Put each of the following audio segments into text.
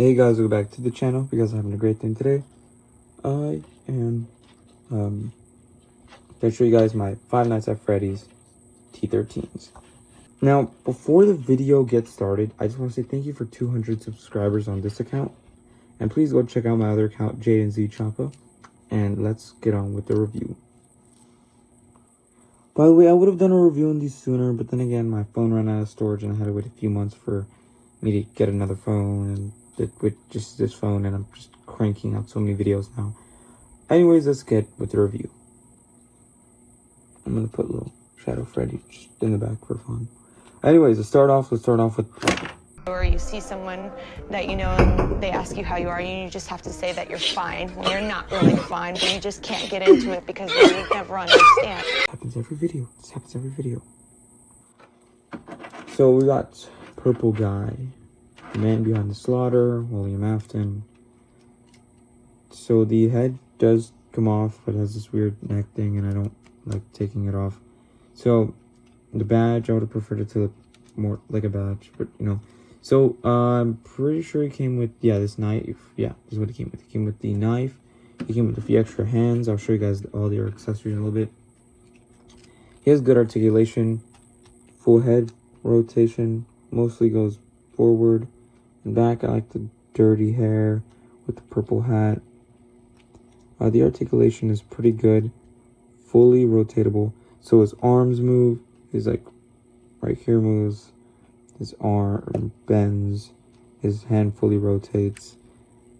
Hey guys, welcome back to the channel. If you guys are having a great day today, I am going to show you guys my Five Nights at Freddy's t13s. Now, before the video gets started, I just want to say thank you for 200 subscribers on this account. And please go check out my other account, J and Z Choppa. And let's get on with the review. By the way, I would have done a review on these sooner, but then again, my phone ran out of storage and I had to wait a few months for me to get another phone, and with just this phone, and I'm just cranking out so many videos now. Anyways, let's get with the review. I'm gonna put a little Shadow Freddy just in the back for fun. Anyways, let's start off with or you see someone that you know and they ask you how you are, and you just have to say that you're fine when you're not really fine, but you just can't get into it because you never understand. This happens every video. So we got Purple Guy, the man behind the slaughter, William Afton. So the head does come off, but it has this weird neck thing, and I don't like taking it off. So the badge, I would have preferred it to look more like a badge, but you know. So I'm pretty sure it came with, this knife. Yeah, this is what it came with. It came with the knife. It came with a few extra hands. I'll show you guys all the accessories in a little bit. He has good articulation, full head rotation, mostly goes forward and back. I like the dirty hair with the purple hat. The articulation is pretty good, fully rotatable. So his arms move. His like right here moves. His arm bends. His hand fully rotates.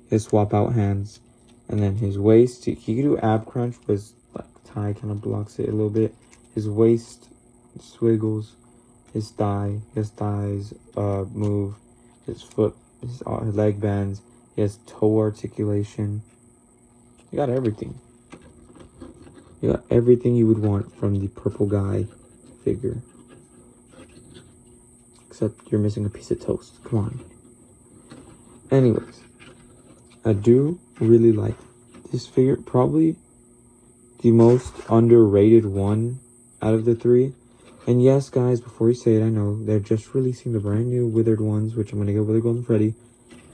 His swap out hands, and then his waist. He can do ab crunch, but his like tie kind of blocks it a little bit. His waist swiggles. His thighs move. His foot, his leg bends. He has toe articulation. You got everything. You got everything you would want from the Purple Guy figure. Except you're missing a piece of toast. Come on. Anyways, I do really like this figure. Probably the most underrated one out of the three. And yes, guys, before you say it, I know they're just releasing the brand new Withered ones, which I'm going to get Withered Golden Freddy.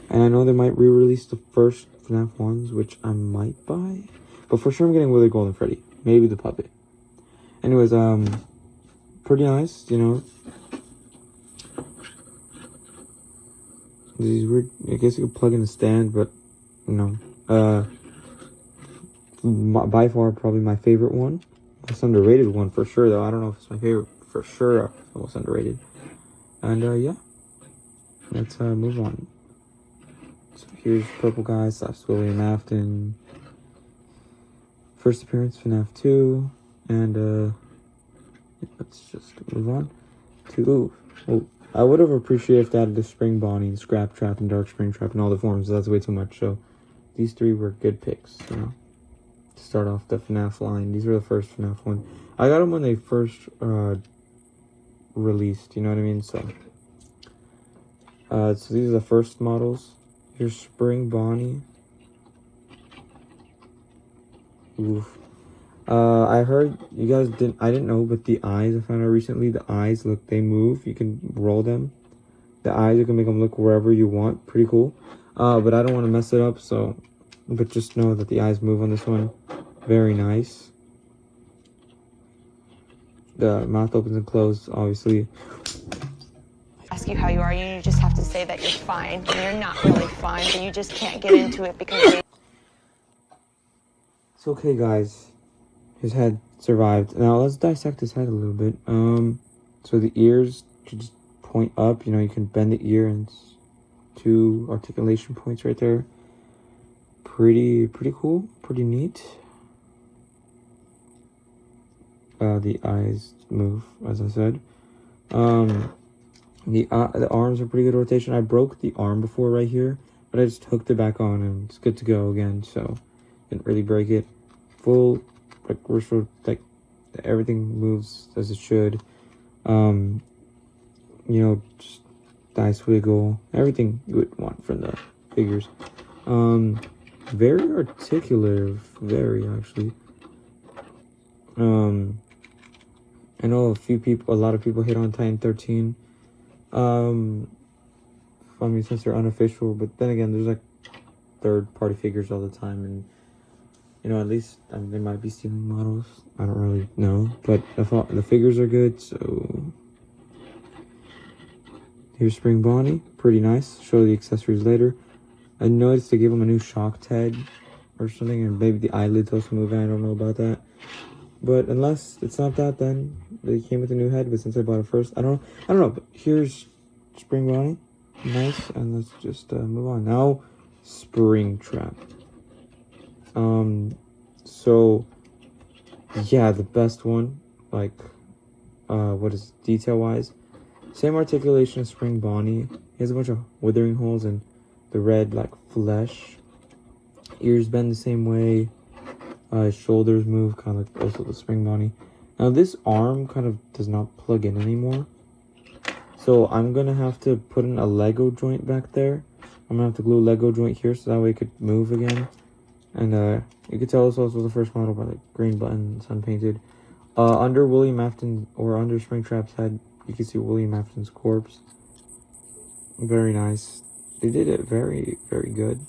And I know they might re-release the first FNAF ones, which I might buy. But for sure I'm getting Withered Golden Freddy. Maybe the puppet. Anyways, pretty nice, you know. These weird, I guess you could plug in a stand, but no. By far, probably my favorite one. Most underrated one for sure, though. I don't know if it's my favorite. For sure, the most underrated. And yeah, let's move on. So here's Purple Guy / William Afton. First appearance, FNAF 2. And let's just move on to I would have appreciated if they added the Spring Bonnie, Scrap Trap, and Dark Springtrap in all the forms. That's way too much. So these three were good picks, you know. To start off the FNAF line. These were the first FNAF one. I got them when they first released, you know what I mean? So these are the first models. Here's Spring Bonnie. Oof. I heard you guys I didn't know, but the eyes, I found out recently, the eyes, look, they move. You can roll them. The eyes, you can make them look wherever you want. Pretty cool. But I don't want to mess it up, but just know that the eyes move on this one. Very nice. The mouth opens and closes, obviously. Ask you how you are, you just have to say that you're fine when you're not really fine, but you just can't get into it because It's okay, guys. His head survived. Now let's dissect his head a little bit. So the ears should just point up. You know, you can bend the ear, and it's 2 articulation points right there. Pretty cool. Pretty neat. The eyes move, as I said. The arms are pretty good rotation. I broke the arm before right here, but I just hooked it back on, and it's good to go again. So didn't really break it. Full. Like everything moves as it should. You know, just nice wiggle, everything you would want from the figures. Very articulate, very actually. I know a lot of people hit on Titan 13. I mean, since they're unofficial, but then again, there's like third-party figures all the time, and you know, at least they might be stealing models. I don't really know, but the figures are good. So here's Spring Bonnie, pretty nice. Show the accessories later. I noticed they gave him a new shocked head or something, and maybe the eyelids also moving. I don't know about that, but unless it's not that, then they came with a new head. But since I bought it first, I don't know. But here's Spring Bonnie, nice, and let's just move on now. Springtrap. So yeah, the best one, like what is detail wise, same articulation as Spring Bonnie. He has a bunch of withering holes and the red like flesh. Ears bend the same way. His shoulders move kind of like also the Spring Bonnie. Now this arm kind of does not plug in anymore, so I'm gonna have to put in a Lego joint back there. I'm gonna have to glue a Lego joint here so that way it could move again. And you could tell this also was the first model by the green buttons unpainted. Under William Afton, or under Springtrap's head, you can see William Afton's corpse. Very nice. They did it very, very good.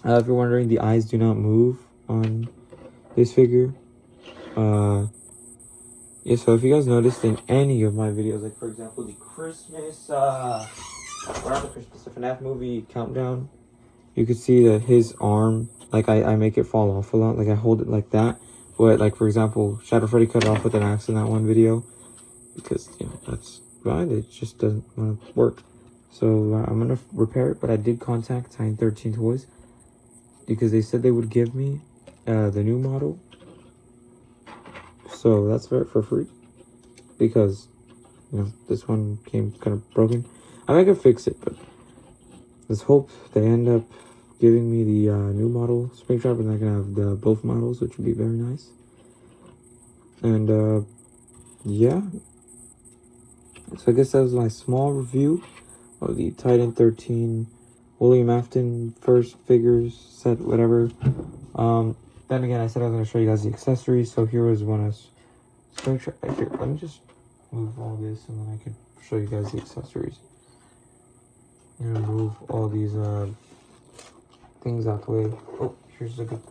If you're wondering, the eyes do not move on this figure. Yeah, so if you guys noticed in any of my videos, like for example the Christmas, or not the Christmas, the FNAF movie countdown, you could see that his arm, like I make it fall off a lot, like I hold it like that. But like for example, Shadow Freddy cut it off with an axe in that one video, because you know that's right, it just doesn't want to work. So I'm gonna repair it, but I did contact t13 Toys because they said they would give me the new model. So that's for free, because you know this one came kind of broken. I mean, I could fix it, but let's hope they end up giving me the new model Springtrap, and I can have the both models, which would be very nice. And yeah, so I guess that was my small review of the Titan 13 William Afton first figures set, whatever. Then again, I said I was going to show you guys the accessories, so here was one of Springtrap. Here, let me just move all this, and then I can show you guys the accessories. I'm going to move all these things out the way. Oh, here's a good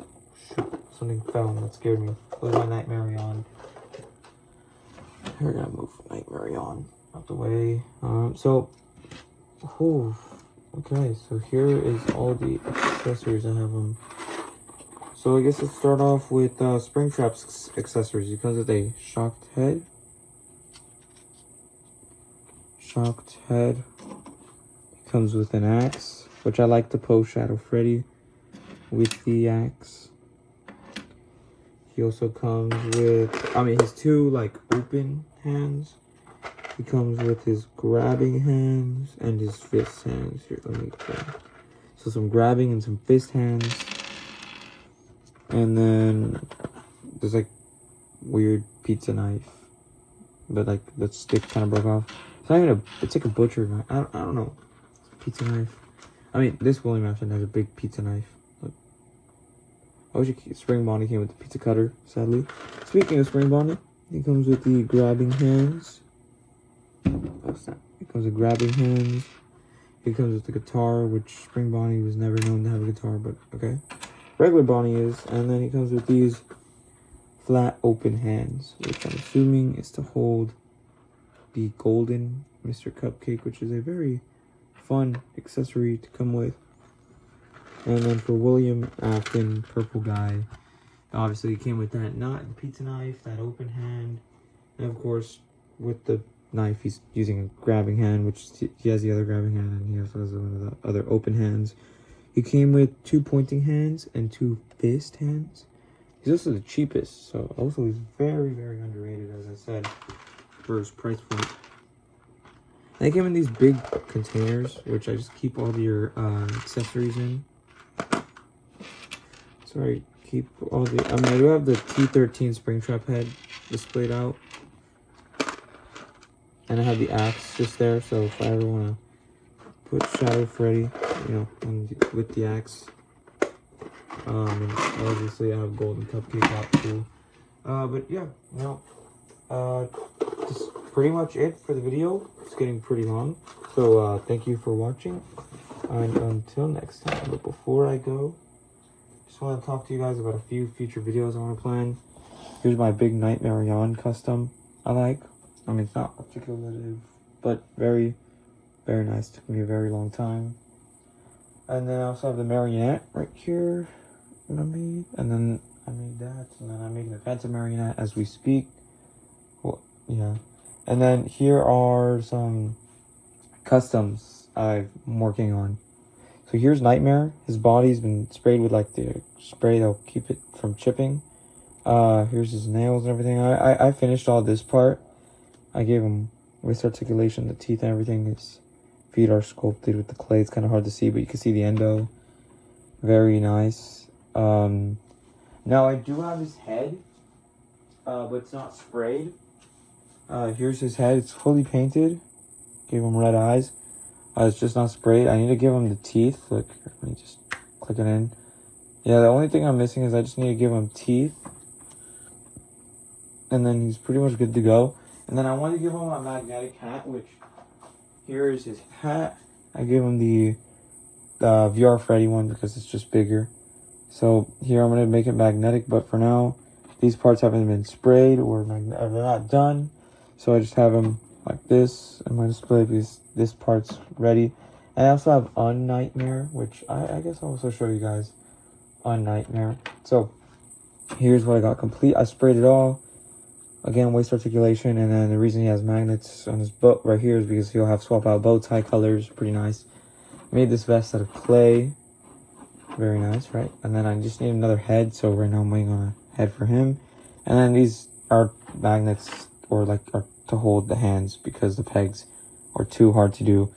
shoot. Something fell and that scared me. It was my Nightmare on. We're gonna move Nightmare on out the way. Okay, so here is all the accessories. I have them. So I guess let's start off with Springtrap's accessories. It comes with a shocked head. It comes with an axe, which I like to pose Shadow Freddy with the axe. He also comes with, his two like open hands. He comes with his grabbing hands and his fist hands. Here, let me go. So some grabbing and some fist hands. And then there's like weird pizza knife, but like the stick kind of broke off. It's not even it's like a butcher knife. I don't know. Pizza knife. This William Afton has a big pizza knife. Look. I wish Spring Bonnie came with the pizza cutter, sadly. Speaking of Spring Bonnie, he comes with the grabbing hands. Oh, snap. It comes with grabbing hands. It comes with the guitar, which Spring Bonnie was never known to have a guitar, but okay. Regular Bonnie is. And then he comes with these flat open hands, which I'm assuming is to hold the golden Mr. Cupcake, which is a very fun accessory to come with. And then for William Afton, purple guy, obviously he came with that pizza knife, that open hand, and of course with the knife he's using a grabbing hand, which he has the other grabbing hand, and he also has one of the other open hands. He came with 2 pointing hands and 2 fist hands. He's also the cheapest, so also he's very, very underrated, as I said, for his price point. They came in these big containers, which I just keep all your accessories in. So I keep all the, I do have the T13 Springtrap head displayed out. And I have the axe just there, so if I ever want to put Shadow Freddy, with the axe. And obviously I have Golden Cupcake out too. But yeah, just pretty much it for the video. It's getting pretty long. So thank you for watching. And until next time. But before I go, just want to talk to you guys about a few future videos I want to plan. Here's my big Nightmare Yawn custom I like. I mean, it's not articulative, but very, very nice. Took me a very long time. And then I also have the marionette right here that I made. And then I made that. And then I'm making a phantom marionette as we speak. Well, yeah. And then here are some customs I'm working on. So here's Nightmare. His body's been sprayed with like the spray that'll keep it from chipping. Here's his nails and everything. I finished all this part. I gave him wrist articulation, the teeth and everything. His feet are sculpted with the clay. It's kind of hard to see, but you can see the endo. Very nice. Now I do have his head, but it's not sprayed. Here's his head. It's fully painted. Gave him red eyes. It's just not sprayed. I need to give him the teeth. Look, let me just click it in. Yeah, the only thing I'm missing is I just need to give him teeth. And then he's pretty much good to go. And then I want to give him a magnetic hat, which here is his hat. I gave him the VR Freddy one because it's just bigger. So here I'm going to make it magnetic, but for now, these parts haven't been sprayed or they're not done. So I just have them like this in my display because this part's ready. And I also have Unnightmare, which I guess I'll also show you guys Unnightmare. So here's what I got complete. I sprayed it all. Again, waist articulation, and then the reason he has magnets on his boat right here is because he'll have swap out bow tie colors. Pretty nice. Made this vest out of clay. Very nice, right? And then I just need another head, so right now I'm waiting on a head for him. And then these are magnets, or like are to hold the hands because the pegs are too hard to do.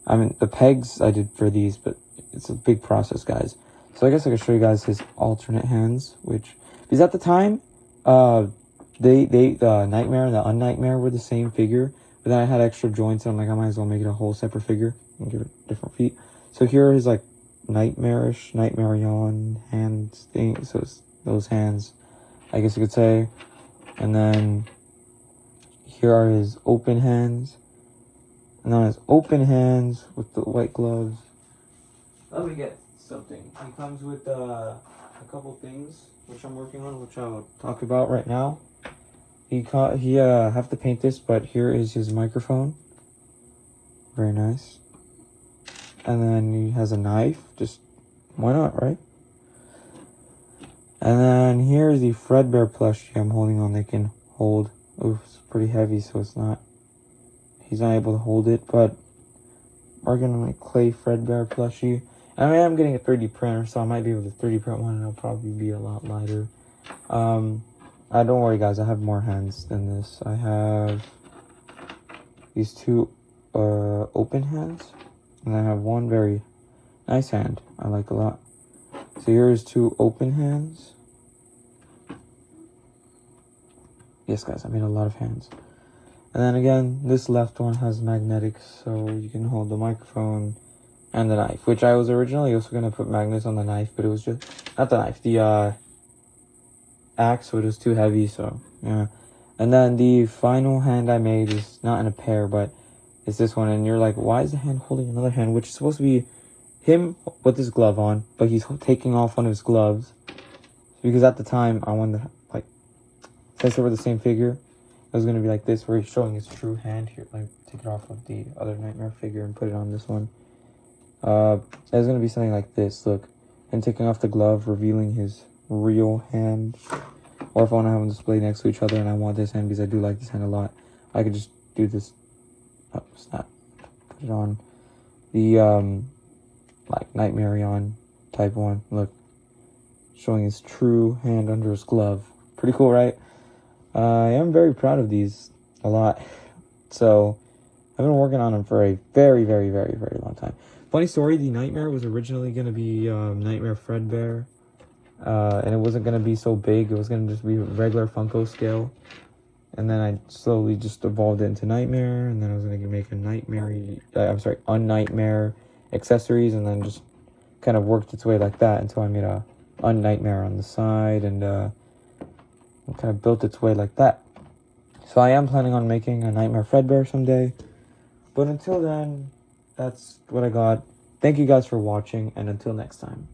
I mean, the pegs I did for these, but it's a big process, guys. So I guess I could show you guys his alternate hands, which, because at the time, the Nightmare and the Unnightmare were the same figure, but then I had extra joints, and I'm like, I might as well make it a whole separate figure and give it different feet. So here is like Nightmarish, Nightmare Yawn hands thing. So it's those hands, I guess you could say. And then here are his open hands. And then his open hands with the white gloves. Let me get something. He comes with a couple things which I'm working on, which I'll talk about right now. He have to paint this, but here is his microphone. Very nice. And then he has a knife. Just, why not, right? And then here's the Fredbear plushie I'm holding on. They can hold. Oh, it's pretty heavy, so it's not. He's not able to hold it, but we're gonna make clay Fredbear plushie. And I am getting a 3D printer, so I might be able to 3D print one, and it'll probably be a lot lighter. Don't worry, guys. I have more hands than this. I have these two open hands, and I have one very nice hand I like a lot. So here's two open hands. Yes, guys, I made a lot of hands. And then again, this left one has magnetics, so you can hold the microphone and the knife, which I was originally also going to put magnets on the knife, but it was just, not the knife, the axe, so it was too heavy, so yeah. And then the final hand I made is not in a pair, but it's this one, and you're like, why is the hand holding another hand, which is supposed to be him with his glove on, but he's taking off one of his gloves, because at the time, I wanted to, like, since they were the same figure, it was going to be like this, where he's showing his true hand here, like, take it off of the other Nightmare figure and put it on this one. It's going to be something like this, look, and taking off the glove, revealing his real hand. Or if I want to have them displayed next to each other and I want this hand because I do like this hand a lot, I could just do this. Oh, snap. Put it on the like Nightmare Yawn type one. Look, showing his true hand under his glove. Pretty cool, right? I am very proud of these a lot. So I've been working on them for a very, very, very, very long time. Funny story, the Nightmare was originally going to be Nightmare Fredbear. And it wasn't going to be so big. It was going to just be regular Funko scale. And then I slowly just evolved it into Nightmare. And then I was going to make a Unnightmare accessories. And then just kind of worked its way like that until I made a Unnightmare on the side. And kind of built its way like that. So I am planning on making a Nightmare Fredbear someday. But until then, that's what I got. Thank you guys for watching, and until next time.